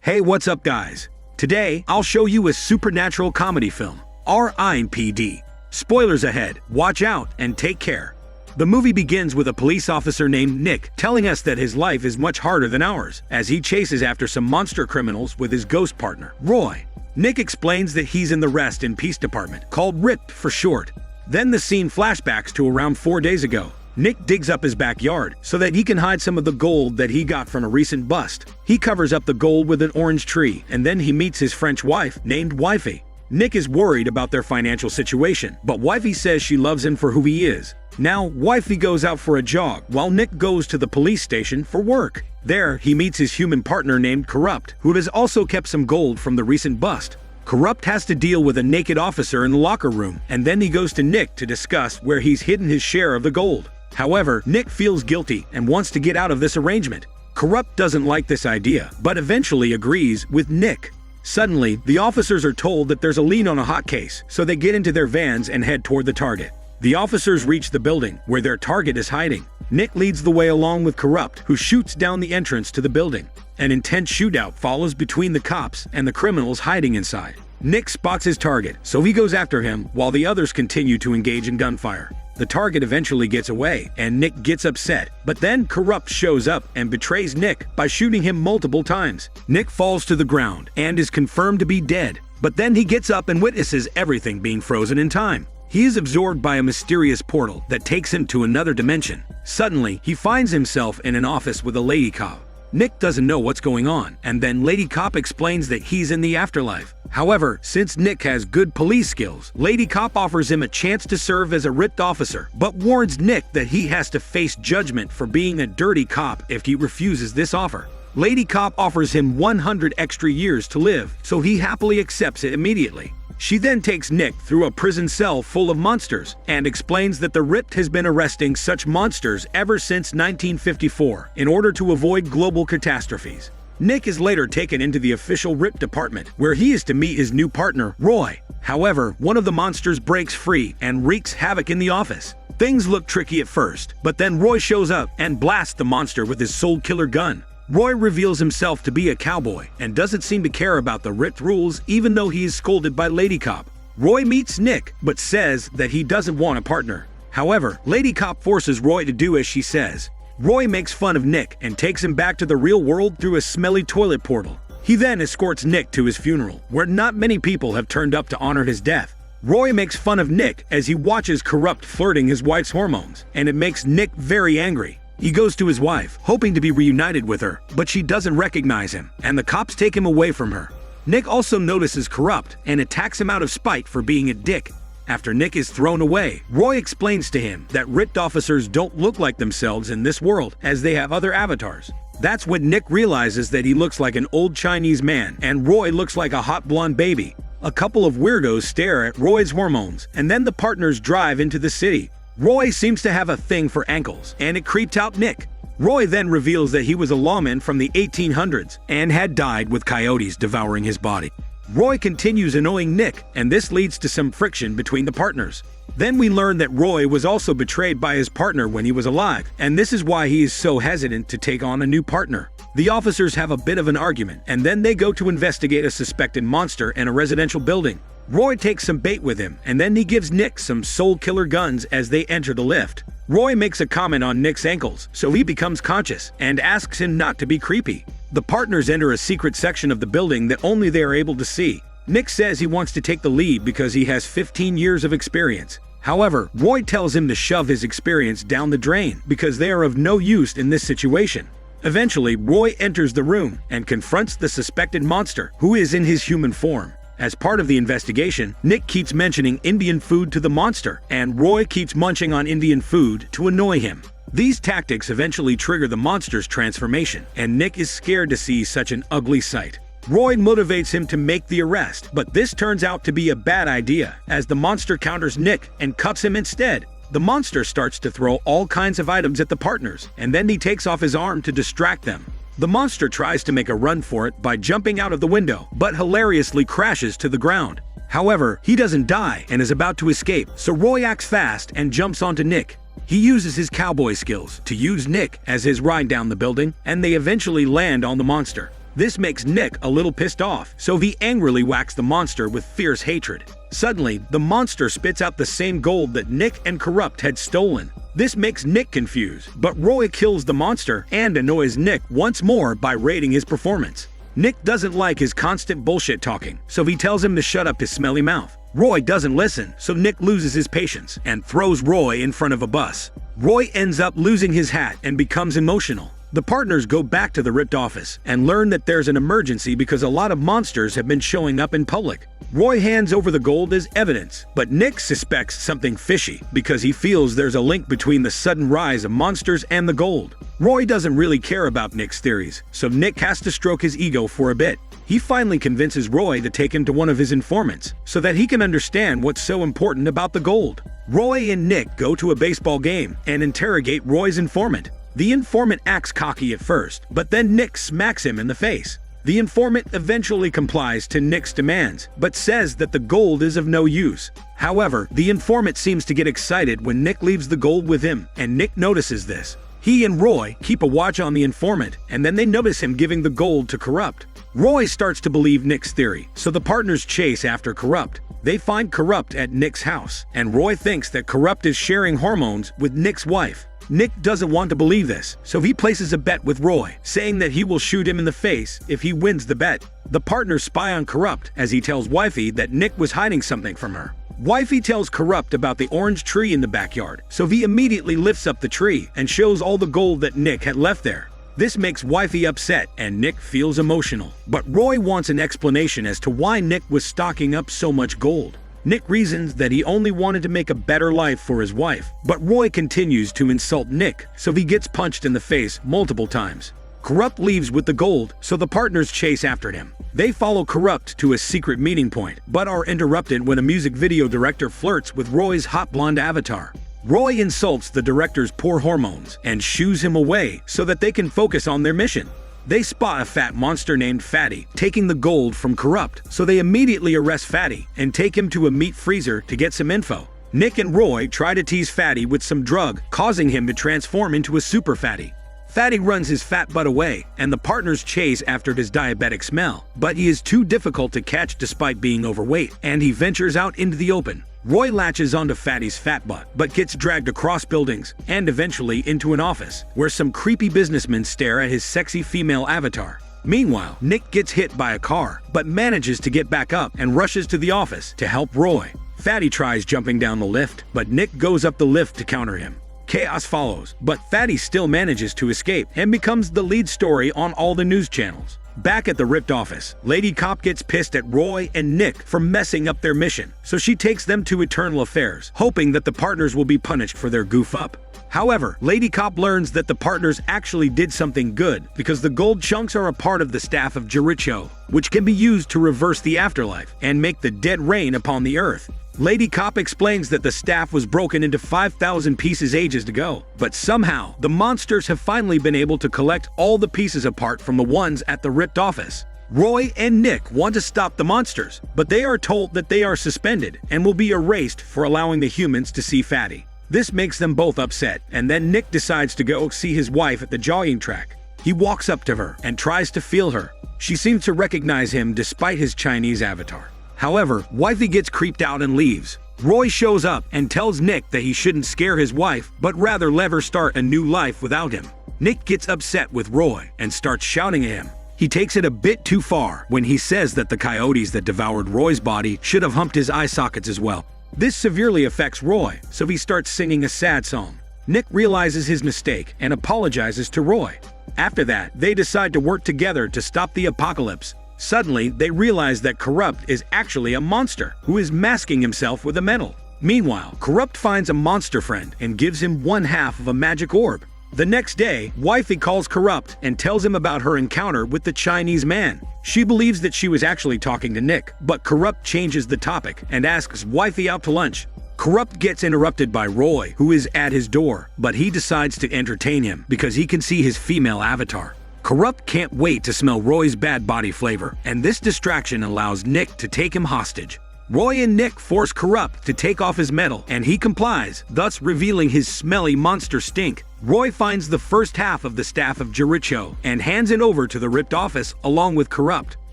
Hey, what's up guys? Today, I'll show you a supernatural comedy film, RIPD. Spoilers ahead, watch out and take care. The movie begins with a police officer named Nick telling us that his life is much harder than ours, as he chases after some monster criminals with his ghost partner, Roy. Nick explains that he's in the Rest in Peace department, called RIPD for short. Then the scene flashbacks to around 4 days ago. Nick digs up his backyard so that he can hide some of the gold that he got from a recent bust. He covers up the gold with an orange tree, and then he meets his French wife named Wifey. Nick is worried about their financial situation, but Wifey says she loves him for who he is. Now, Wifey goes out for a jog while Nick goes to the police station for work. There, he meets his human partner named Corrupt, who has also kept some gold from the recent bust. Corrupt has to deal with a naked officer in the locker room, and then he goes to Nick to discuss where he's hidden his share of the gold. However, Nick feels guilty and wants to get out of this arrangement. Corrupt doesn't like this idea, but eventually agrees with Nick. Suddenly, the officers are told that there's a lead on a hot case, so they get into their vans and head toward the target. The officers reach the building, where their target is hiding. Nick leads the way along with Corrupt, who shoots down the entrance to the building. An intense shootout follows between the cops and the criminals hiding inside. Nick spots his target, so he goes after him while the others continue to engage in gunfire. The target eventually gets away, and Nick gets upset, but then Corrupt shows up and betrays Nick by shooting him multiple times. Nick falls to the ground and is confirmed to be dead, but then he gets up and witnesses everything being frozen in time. He is absorbed by a mysterious portal that takes him to another dimension. Suddenly, he finds himself in an office with a lady cop. Nick doesn't know what's going on, and then Lady Cop explains that he's in the afterlife. However, since Nick has good police skills, Lady Cop offers him a chance to serve as a RIPD officer, but warns Nick that he has to face judgment for being a dirty cop if he refuses this offer. Lady Cop offers him 100 extra years to live, so he happily accepts it immediately. She then takes Nick through a prison cell full of monsters and explains that the RIPD has been arresting such monsters ever since 1954 in order to avoid global catastrophes. Nick is later taken into the official RIPD department, where he is to meet his new partner, Roy. However, one of the monsters breaks free and wreaks havoc in the office. Things look tricky at first, but then Roy shows up and blasts the monster with his soul-killer gun. Roy reveals himself to be a cowboy and doesn't seem to care about the RIPD rules even though he is scolded by Lady Cop. Roy meets Nick, but says that he doesn't want a partner. However, Lady Cop forces Roy to do as she says. Roy makes fun of Nick and takes him back to the real world through a smelly toilet portal. He then escorts Nick to his funeral, where not many people have turned up to honor his death. Roy makes fun of Nick as he watches Corrupt flirting his wife's hormones, and it makes Nick very angry. He goes to his wife, hoping to be reunited with her, but she doesn't recognize him, and the cops take him away from her. Nick also notices Corrupt and attacks him out of spite for being a dick. After Nick is thrown away, Roy explains to him that RIPD officers don't look like themselves in this world, as they have other avatars. That's when Nick realizes that he looks like an old Chinese man, and Roy looks like a hot blonde baby. A couple of weirdos stare at Roy's hormones, and then the partners drive into the city. Roy seems to have a thing for ankles, and it creeped out Nick. Roy then reveals that he was a lawman from the 1800s and had died with coyotes devouring his body. Roy continues annoying Nick, and this leads to some friction between the partners. Then we learn that Roy was also betrayed by his partner when he was alive, and this is why he is so hesitant to take on a new partner. The officers have a bit of an argument, and then they go to investigate a suspected monster in a residential building. Roy takes some bait with him, and then he gives Nick some soul-killer guns as they enter the lift. Roy makes a comment on Nick's ankles, so he becomes conscious and asks him not to be creepy. The partners enter a secret section of the building that only they are able to see. Nick says he wants to take the lead because he has 15 years of experience. However, Roy tells him to shove his experience down the drain because they are of no use in this situation. Eventually, Roy enters the room and confronts the suspected monster, who is in his human form. As part of the investigation, Nick keeps mentioning Indian food to the monster, and Roy keeps munching on Indian food to annoy him. These tactics eventually trigger the monster's transformation, and Nick is scared to see such an ugly sight. Roy motivates him to make the arrest, but this turns out to be a bad idea, as the monster counters Nick and cuts him instead. The monster starts to throw all kinds of items at the partners, and then he takes off his arm to distract them. The monster tries to make a run for it by jumping out of the window, but hilariously crashes to the ground. However, he doesn't die and is about to escape, so Roy acts fast and jumps onto Nick. He uses his cowboy skills to use Nick as his ride down the building, and they eventually land on the monster. This makes Nick a little pissed off, so he angrily whacks the monster with fierce hatred. Suddenly, the monster spits out the same gold that Nick and Corrupt had stolen. This makes Nick confused, but Roy kills the monster and annoys Nick once more by rating his performance. Nick doesn't like his constant bullshit talking, so he tells him to shut up his smelly mouth. Roy doesn't listen, so Nick loses his patience and throws Roy in front of a bus. Roy ends up losing his hat and becomes emotional. The partners go back to the RIPD office and learn that there's an emergency because a lot of monsters have been showing up in public. Roy hands over the gold as evidence, but Nick suspects something fishy because he feels there's a link between the sudden rise of monsters and the gold. Roy doesn't really care about Nick's theories, so Nick has to stroke his ego for a bit. He finally convinces Roy to take him to one of his informants so that he can understand what's so important about the gold. Roy and Nick go to a baseball game and interrogate Roy's informant. The informant acts cocky at first, but then Nick smacks him in the face. The informant eventually complies to Nick's demands, but says that the gold is of no use. However, the informant seems to get excited when Nick leaves the gold with him, and Nick notices this. He and Roy keep a watch on the informant, and then they notice him giving the gold to Corrupt. Roy starts to believe Nick's theory, so the partners chase after Corrupt. They find Corrupt at Nick's house, and Roy thinks that Corrupt is sharing hormones with Nick's wife. Nick doesn't want to believe this, so he places a bet with Roy, saying that he will shoot him in the face if he wins the bet. The partners spy on Corrupt as he tells Wifey that Nick was hiding something from her. Wifey tells Corrupt about the orange tree in the backyard, so he immediately lifts up the tree and shows all the gold that Nick had left there. This makes Wifey upset and Nick feels emotional, but Roy wants an explanation as to why Nick was stocking up so much gold. Nick reasons that he only wanted to make a better life for his wife, but Roy continues to insult Nick, so he gets punched in the face multiple times. Corrupt leaves with the gold, so the partners chase after him. They follow Corrupt to a secret meeting point, but are interrupted when a music video director flirts with Roy's hot blonde avatar. Roy insults the director's poor hormones and shoos him away so that they can focus on their mission. They spot a fat monster named Fatty taking the gold from Corrupt, so they immediately arrest Fatty and take him to a meat freezer to get some info. Nick and Roy try to tease Fatty with some drug, causing him to transform into a super fatty. Fatty runs his fat butt away, and the partners chase after his diabetic smell, but he is too difficult to catch despite being overweight, and he ventures out into the open. Roy latches onto Fatty's fat butt, but gets dragged across buildings and eventually into an office, where some creepy businessmen stare at his sexy female avatar. Meanwhile, Nick gets hit by a car, but manages to get back up and rushes to the office to help Roy. Fatty tries jumping down the lift, but Nick goes up the lift to counter him. Chaos follows, but Fatty still manages to escape and becomes the lead story on all the news channels. Back at the RIPD office, Lady Cop gets pissed at Roy and Nick for messing up their mission, so she takes them to Eternal Affairs, hoping that the partners will be punished for their goof up. However, Lady Cop learns that the partners actually did something good because the gold chunks are a part of the staff of Jericho, which can be used to reverse the afterlife and make the dead rain upon the earth. Lady Cop explains that the staff was broken into 5,000 pieces ages ago, but somehow the monsters have finally been able to collect all the pieces apart from the ones at the RIPD office. Roy and Nick want to stop the monsters, but they are told that they are suspended and will be erased for allowing the humans to see Fatty. This makes them both upset, and then Nick decides to go see his wife at the jogging track. He walks up to her and tries to feel her. She seems to recognize him despite his Chinese avatar. However, Wifey gets creeped out and leaves. Roy shows up and tells Nick that he shouldn't scare his wife, but rather let her start a new life without him. Nick gets upset with Roy and starts shouting at him. He takes it a bit too far when he says that the coyotes that devoured Roy's body should have humped his eye sockets as well. This severely affects Roy, so he starts singing a sad song. Nick realizes his mistake and apologizes to Roy. After that, they decide to work together to stop the apocalypse. Suddenly, they realize that Corrupt is actually a monster who is masking himself with a medal. Meanwhile, Corrupt finds a monster friend and gives him one half of a magic orb. The next day, Wifey calls Corrupt and tells him about her encounter with the Chinese man. She believes that she was actually talking to Nick, but Corrupt changes the topic and asks Wifey out to lunch. Corrupt gets interrupted by Roy, who is at his door, but he decides to entertain him because he can see his female avatar. Corrupt can't wait to smell Roy's bad body flavor, and this distraction allows Nick to take him hostage. Roy and Nick force Corrupt to take off his medal, and he complies, thus revealing his smelly monster stink. Roy finds the first half of the staff of Jericho and hands it over to the RIPD office along with Corrupt.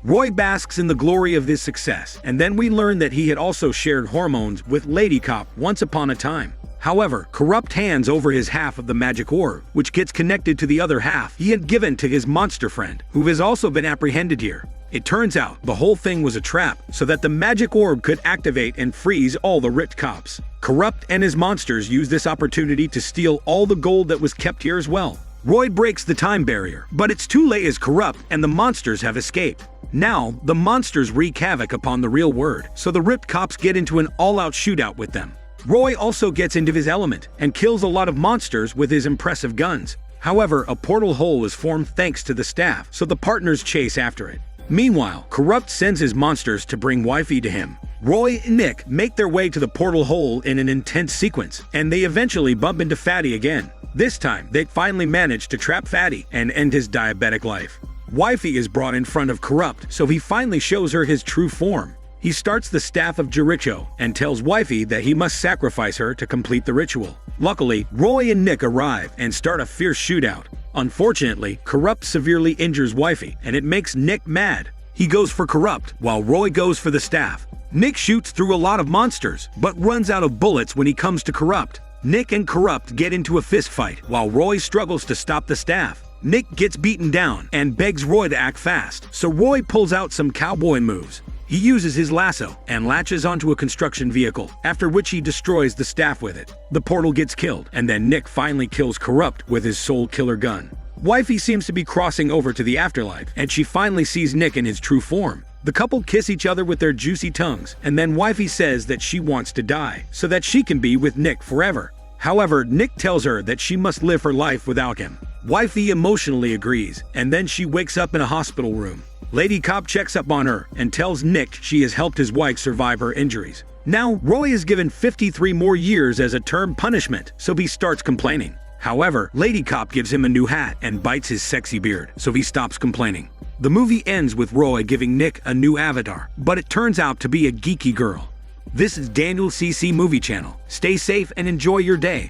Roy basks in the glory of this success, and then we learn that he had also shared hormones with Lady Cop once upon a time. However, Corrupt hands over his half of the magic orb, which gets connected to the other half he had given to his monster friend, who has also been apprehended here. It turns out the whole thing was a trap, so that the magic orb could activate and freeze all the RIPD cops. Corrupt and his monsters use this opportunity to steal all the gold that was kept here as well. Roy breaks the time barrier, but it's too late as Corrupt and the monsters have escaped. Now, the monsters wreak havoc upon the real world, so the RIPD cops get into an all-out shootout with them. Roy also gets into his element and kills a lot of monsters with his impressive guns. However, a portal hole is formed thanks to the staff, so the partners chase after it. Meanwhile, Corrupt sends his monsters to bring Wifey to him. Roy and Nick make their way to the portal hole in an intense sequence, and they eventually bump into Fatty again. This time, they finally manage to trap Fatty and end his diabetic life. Wifey is brought in front of Corrupt, so he finally shows her his true form. He starts the staff of Jericho and tells Wifey that he must sacrifice her to complete the ritual. Luckily, Roy and Nick arrive and start a fierce shootout. Unfortunately, Corrupt severely injures Wifey, and it makes Nick mad. He goes for Corrupt, while Roy goes for the staff. Nick shoots through a lot of monsters, but runs out of bullets when he comes to Corrupt. Nick and Corrupt get into a fist fight, while Roy struggles to stop the staff. Nick gets beaten down and begs Roy to act fast, so Roy pulls out some cowboy moves. He uses his lasso and latches onto a construction vehicle, after which he destroys the staff with it. The portal gets killed, and then Nick finally kills Corrupt with his soul killer gun. Wifey seems to be crossing over to the afterlife, and she finally sees Nick in his true form. The couple kiss each other with their juicy tongues, and then Wifey says that she wants to die, so that she can be with Nick forever. However, Nick tells her that she must live her life without him. Wifey emotionally agrees, and then she wakes up in a hospital room. Lady Cop checks up on her and tells Nick she has helped his wife survive her injuries. Now, Roy is given 53 more years as a term punishment, so he starts complaining. However, Lady Cop gives him a new hat and bites his sexy beard, so he stops complaining. The movie ends with Roy giving Nick a new avatar, but it turns out to be a geeky girl. This is Daniel CC Movie Channel. Stay safe and enjoy your day.